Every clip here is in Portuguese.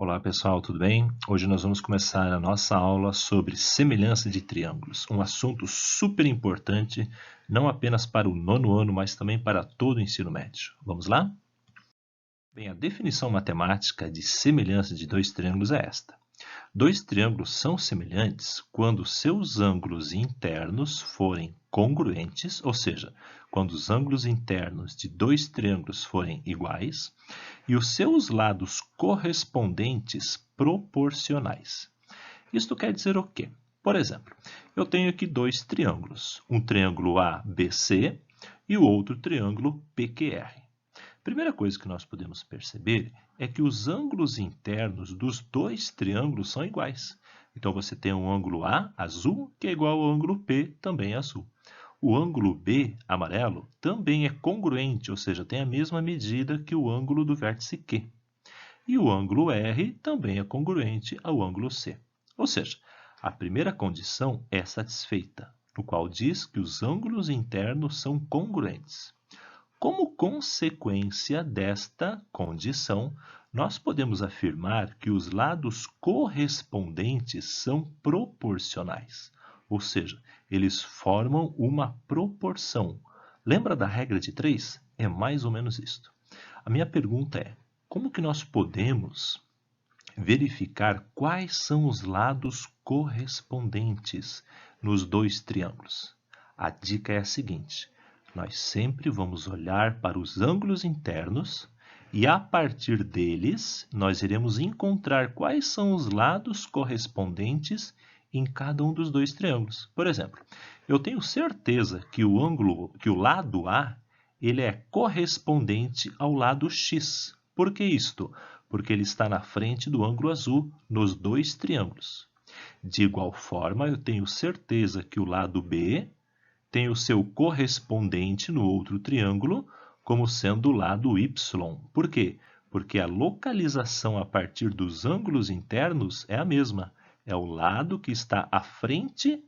Olá pessoal, tudo bem? Hoje nós vamos começar a nossa aula sobre semelhança de triângulos, um assunto super importante, não apenas para o nono ano, mas também para todo o ensino médio. Vamos lá? Bem, a definição matemática de semelhança de dois triângulos é esta. Dois triângulos são semelhantes quando seus ângulos internos forem congruentes, ou seja, quando os ângulos internos de dois triângulos forem iguais, e os seus lados correspondentes proporcionais. Isto quer dizer o quê? Por exemplo, eu tenho aqui dois triângulos, um triângulo ABC e o outro triângulo PQR. Primeira coisa que nós podemos perceber é que os ângulos internos dos dois triângulos são iguais. Então, você tem um ângulo A, azul, que é igual ao ângulo P, também azul. O ângulo B, amarelo, também é congruente, ou seja, tem a mesma medida que o ângulo do vértice Q. E o ângulo R também é congruente ao ângulo C. Ou seja, a primeira condição é satisfeita, no qual diz que os ângulos internos são congruentes. Como consequência desta condição, nós podemos afirmar que os lados correspondentes são proporcionais, ou seja, eles formam uma proporção. Lembra da regra de 3? É mais ou menos isto. A minha pergunta é, como que nós podemos verificar quais são os lados correspondentes nos dois triângulos? A dica é a seguinte: nós sempre vamos olhar para os ângulos internos e, a partir deles, nós iremos encontrar quais são os lados correspondentes em cada um dos dois triângulos. Por exemplo, eu tenho certeza que o lado A, ele é correspondente ao lado X. Por que isto? Porque ele está na frente do ângulo azul nos dois triângulos. De igual forma, eu tenho certeza que o lado B tem o seu correspondente no outro triângulo como sendo o lado Y. Por quê? Porque a localização a partir dos ângulos internos é a mesma. É o lado que está à frente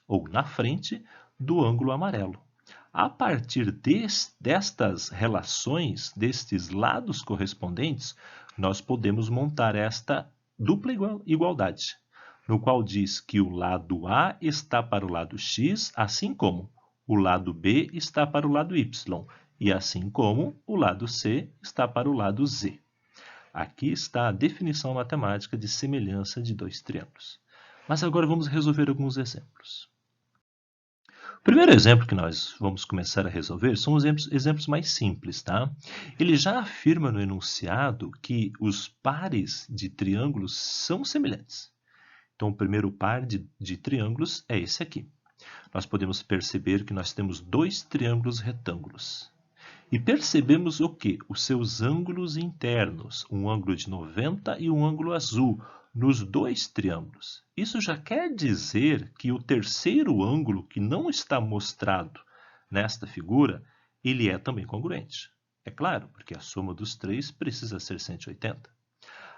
ou na frente do ângulo amarelo. A partir destas relações, destes lados correspondentes, nós podemos montar esta dupla igualdade, no qual diz que o lado A está para o lado X, assim como o lado B está para o lado Y, e assim como o lado C está para o lado Z. Aqui está a definição matemática de semelhança de dois triângulos. Mas agora vamos resolver alguns exemplos. O primeiro exemplo que nós vamos começar a resolver são os exemplos mais simples, tá? Ele já afirma no enunciado que os pares de triângulos são semelhantes. Então, o primeiro par de triângulos é esse aqui. Nós podemos perceber que nós temos dois triângulos retângulos. E percebemos o quê? Os seus ângulos internos, um ângulo de 90 e um ângulo azul, nos dois triângulos. Isso já quer dizer que o terceiro ângulo, que não está mostrado nesta figura, ele é também congruente. É claro, porque a soma dos três precisa ser 180.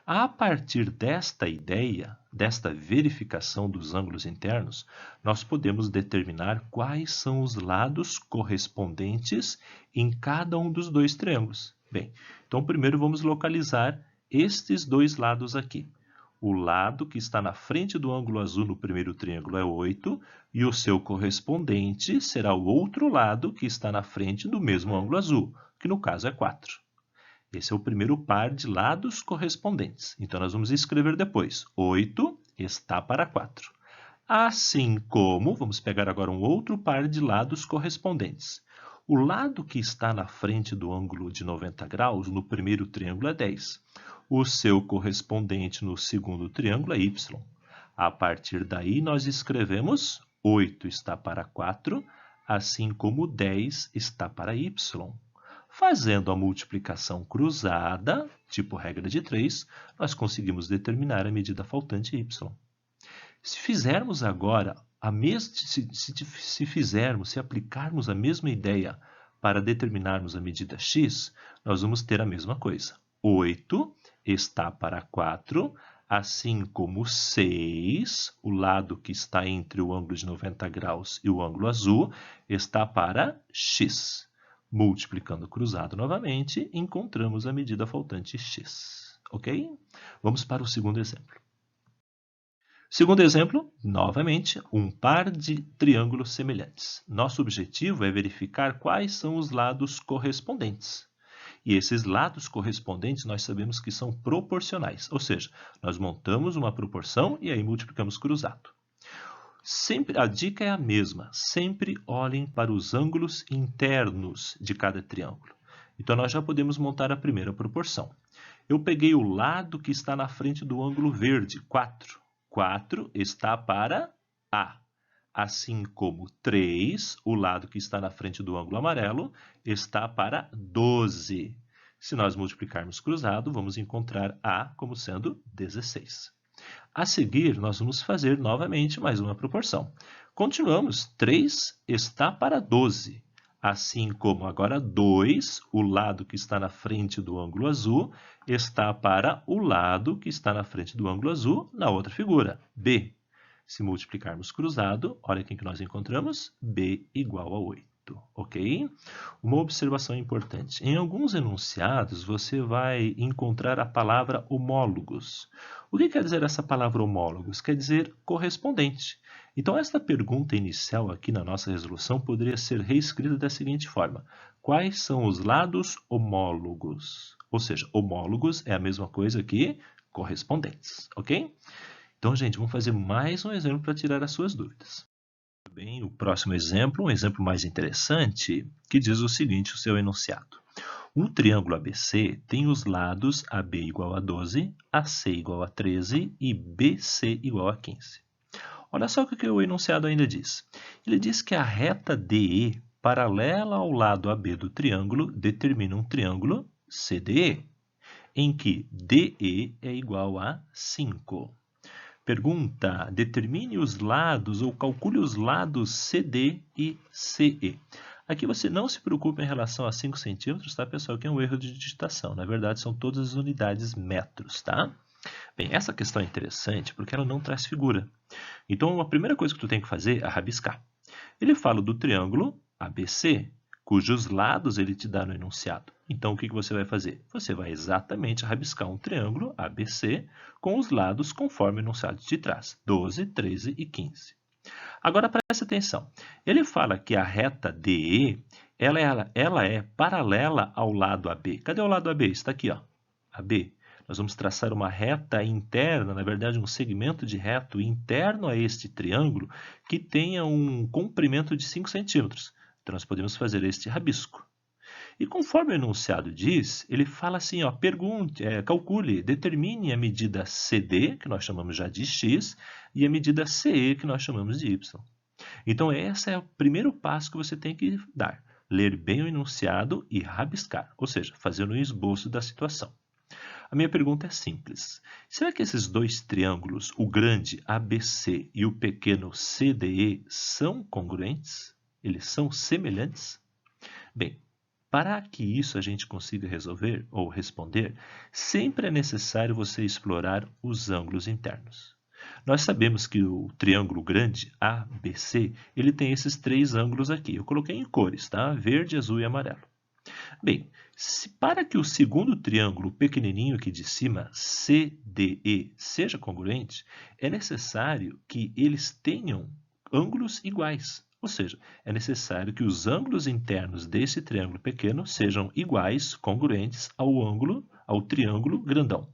A partir desta ideia, desta verificação dos ângulos internos, nós podemos determinar quais são os lados correspondentes em cada um dos dois triângulos. Bem, então primeiro vamos localizar estes dois lados aqui. O lado que está na frente do ângulo azul no primeiro triângulo é 8, e o seu correspondente será o outro lado que está na frente do mesmo ângulo azul, que no caso é 4. Esse é o primeiro par de lados correspondentes. Então, nós vamos escrever depois. 8 está para 4. Assim como, vamos pegar agora um outro par de lados correspondentes. O lado que está na frente do ângulo de 90 graus, no primeiro triângulo, é 10. O seu correspondente no segundo triângulo é y. A partir daí, nós escrevemos 8 está para 4, assim como 10 está para y. Fazendo a multiplicação cruzada, tipo regra de 3, nós conseguimos determinar a medida faltante y. Se fizermos agora, se aplicarmos a mesma ideia para determinarmos a medida x, nós vamos ter a mesma coisa. 8 está para 4, assim como 6, o lado que está entre o ângulo de 90 graus e o ângulo azul, está para x. Multiplicando cruzado novamente, encontramos a medida faltante x. Ok? Vamos para o segundo exemplo. Segundo exemplo, novamente, um par de triângulos semelhantes. Nosso objetivo é verificar quais são os lados correspondentes. E esses lados correspondentes nós sabemos que são proporcionais, ou seja, nós montamos uma proporção e aí multiplicamos cruzado. Sempre, a dica é a mesma, sempre olhem para os ângulos internos de cada triângulo. Então, nós já podemos montar a primeira proporção. Eu peguei o lado que está na frente do ângulo verde, 4. 4 está para A. Assim como 3, o lado que está na frente do ângulo amarelo, está para 12. Se nós multiplicarmos cruzado, vamos encontrar A como sendo 16. A seguir, nós vamos fazer novamente mais uma proporção. Continuamos, 3 está para 12. Assim como agora 2, o lado que está na frente do ângulo azul, está para o lado que está na frente do ângulo azul na outra figura, B. Se multiplicarmos cruzado, olha quem que nós encontramos, B igual a 8, ok? Uma observação importante. Em alguns enunciados, você vai encontrar a palavra homólogos. O que quer dizer essa palavra homólogos? Quer dizer correspondente. Então, esta pergunta inicial aqui na nossa resolução poderia ser reescrita da seguinte forma. Quais são os lados homólogos? Ou seja, homólogos é a mesma coisa que correspondentes, ok? Então, gente, vamos fazer mais um exemplo para tirar as suas dúvidas. Bem, o próximo exemplo, um exemplo mais interessante, que diz o seguinte, o seu enunciado. Um triângulo ABC tem os lados AB igual a 12, AC igual a 13 e BC igual a 15. Olha só o que o enunciado ainda diz. Ele diz que a reta DE, paralela ao lado AB do triângulo, determina um triângulo CDE, em que DE é igual a 5. Pergunta, determine os lados ou calcule os lados CD e CE. Aqui você não se preocupa em relação a 5 centímetros, tá, pessoal? Que é um erro de digitação. Na verdade, são todas as unidades metros, tá? Bem, essa questão é interessante porque ela não traz figura. Então, a primeira coisa que tu tem que fazer é rabiscar. Ele fala do triângulo ABC, cujos lados ele te dá no enunciado. Então, o que você vai fazer? Você vai exatamente rabiscar um triângulo ABC com os lados conforme o enunciado te traz, 12, 13 e 15. Agora, preste atenção. Ele fala que a reta DE, ela é paralela ao lado AB. Cadê o lado AB? Está aqui, ó, AB. Nós vamos traçar uma reta interna, na verdade, um segmento de reto interno a este triângulo que tenha um comprimento de 5 centímetros. Então, nós podemos fazer este rabisco. E conforme o enunciado diz, ele fala assim, ó, calcule, determine a medida CD, que nós chamamos já de x, e a medida CE, que nós chamamos de y. Então, esse é o primeiro passo que você tem que dar. Ler bem o enunciado e rabiscar, ou seja, fazer um esboço da situação. A minha pergunta é simples. Será que esses dois triângulos, o grande ABC e o pequeno CDE, são congruentes? Eles são semelhantes? Bem, para que isso a gente consiga resolver ou responder, sempre é necessário você explorar os ângulos internos. Nós sabemos que o triângulo grande ABC, ele tem esses 3 ângulos aqui. Eu coloquei em cores, tá? Verde, azul e amarelo. Bem, para que o segundo triângulo pequenininho aqui de cima, CDE, seja congruente, é necessário que eles tenham ângulos iguais. Ou seja, é necessário que os ângulos internos desse triângulo pequeno sejam iguais, congruentes ao triângulo grandão.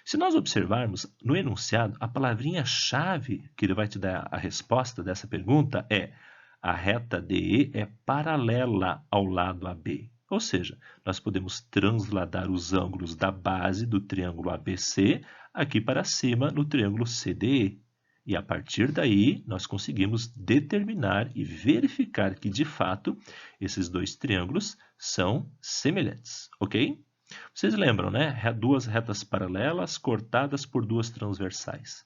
Se nós observarmos no enunciado, a palavrinha-chave que ele vai te dar a resposta dessa pergunta é a reta DE é paralela ao lado AB. Ou seja, nós podemos transladar os ângulos da base do triângulo ABC aqui para cima no triângulo CDE. E a partir daí, nós conseguimos determinar e verificar que, de fato, esses dois triângulos são semelhantes, ok? Vocês lembram, né? Duas retas paralelas cortadas por duas transversais.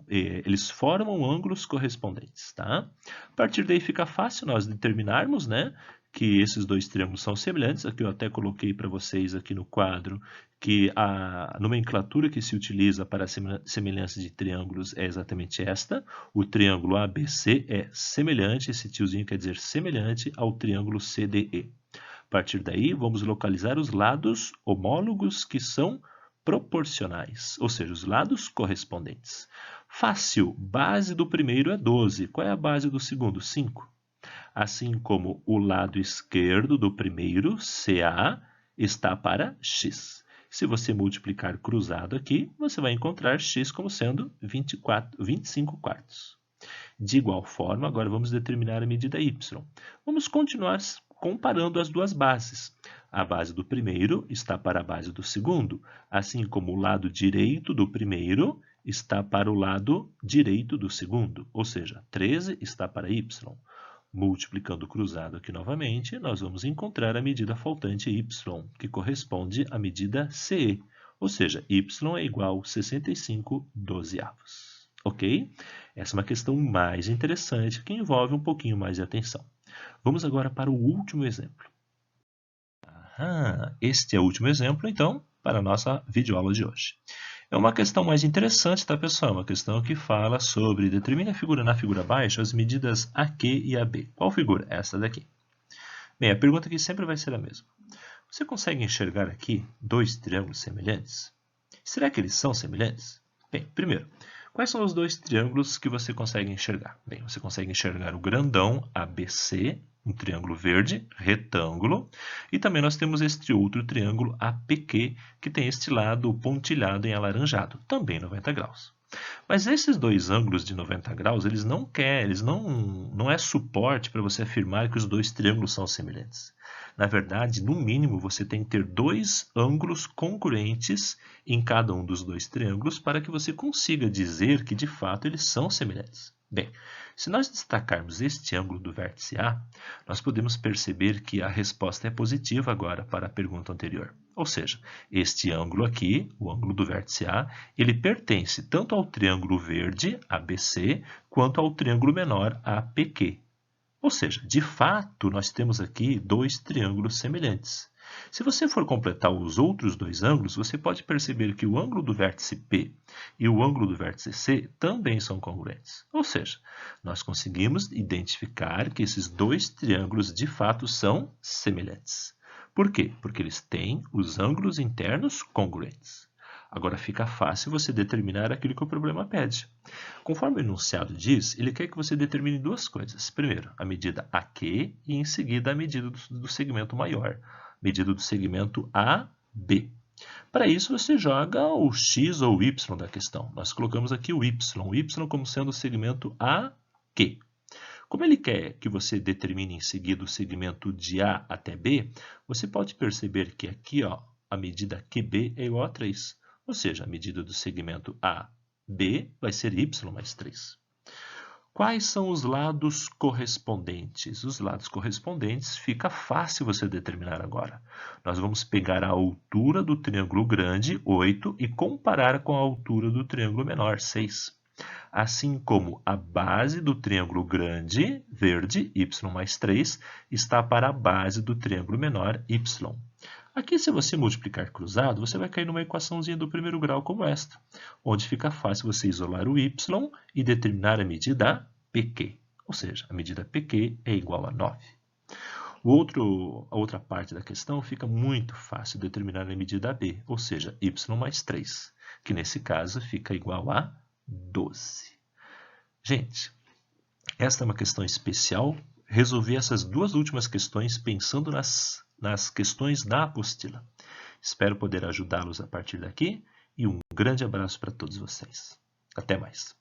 Eles formam ângulos correspondentes, tá? A partir daí fica fácil nós determinarmos, né, que esses dois triângulos são semelhantes. Aqui eu até coloquei para vocês aqui no quadro que a nomenclatura que se utiliza para a semelhança de triângulos é exatamente esta. O triângulo ABC é semelhante, esse tiozinho quer dizer semelhante ao triângulo CDE. A partir daí, vamos localizar os lados homólogos que são proporcionais, ou seja, os lados correspondentes. Fácil, base do primeiro é 12. Qual é a base do segundo? 5. Assim como o lado esquerdo do primeiro, CA, está para x. Se você multiplicar cruzado aqui, você vai encontrar x como sendo 25 quartos. De igual forma, agora vamos determinar a medida y. Vamos continuar comparando as duas bases. A base do primeiro está para a base do segundo, assim como o lado direito do primeiro está para o lado direito do segundo, ou seja, 13 está para y. Multiplicando cruzado aqui novamente, nós vamos encontrar a medida faltante y, que corresponde à medida CE, ou seja, y é igual a 65 dozeavos. Ok? Essa é uma questão mais interessante, que envolve um pouquinho mais de atenção. Vamos agora para o último exemplo. Este é o último exemplo, então, para a nossa videoaula de hoje. É uma questão mais interessante, tá, pessoal? Uma questão que fala sobre, determina na figura abaixo as medidas AQ e AB. Qual figura? Essa daqui. Bem, a pergunta aqui sempre vai ser a mesma. Você consegue enxergar aqui dois triângulos semelhantes? Será que eles são semelhantes? Bem, primeiro, quais são os dois triângulos que você consegue enxergar? Bem, você consegue enxergar o grandão ABC, um triângulo verde, retângulo, e também nós temos este outro triângulo APQ, que tem este lado pontilhado em alaranjado, também 90 graus. Mas esses dois ângulos de 90 graus, eles não é suporte para você afirmar que os dois triângulos são semelhantes. Na verdade, no mínimo, você tem que ter dois ângulos congruentes em cada um dos dois triângulos para que você consiga dizer que, de fato, eles são semelhantes. Bem, se nós destacarmos este ângulo do vértice A, nós podemos perceber que a resposta é positiva agora para a pergunta anterior. Ou seja, este ângulo aqui, o ângulo do vértice A, ele pertence tanto ao triângulo verde, ABC, quanto ao triângulo menor, APQ. Ou seja, de fato, nós temos aqui dois triângulos semelhantes. Se você for completar os outros dois ângulos, você pode perceber que o ângulo do vértice P e o ângulo do vértice C também são congruentes. Ou seja, nós conseguimos identificar que esses dois triângulos de fato são semelhantes. Por quê? Porque eles têm os ângulos internos congruentes. Agora fica fácil você determinar aquilo que o problema pede. Conforme o enunciado diz, ele quer que você determine duas coisas. Primeiro, a medida AQ e em seguida a medida do segmento maior, medida do segmento AB. Para isso, você joga o x ou o y da questão. Nós colocamos aqui o y como sendo o segmento AQ. Como ele quer que você determine em seguida o segmento de A até B, você pode perceber que aqui a medida QB é igual a 3. Ou seja, a medida do segmento AB vai ser y mais 3. Quais são os lados correspondentes? Os lados correspondentes fica fácil você determinar agora. Nós vamos pegar a altura do triângulo grande, 8, e comparar com a altura do triângulo menor, 6. Assim como a base do triângulo grande, verde, y mais 3, está para a base do triângulo menor, y. Aqui, se você multiplicar cruzado, você vai cair numa equaçãozinha do primeiro grau como esta, onde fica fácil você isolar o y e determinar a medida PQ, ou seja, a medida PQ é igual a 9. A outra parte da questão fica muito fácil determinar a medida AB, ou seja, y mais 3, que nesse caso fica igual a 12. Gente, esta é uma questão especial. Resolvi essas duas últimas questões pensando nas questões da apostila. Espero poder ajudá-los a partir daqui e um grande abraço para todos vocês. Até mais.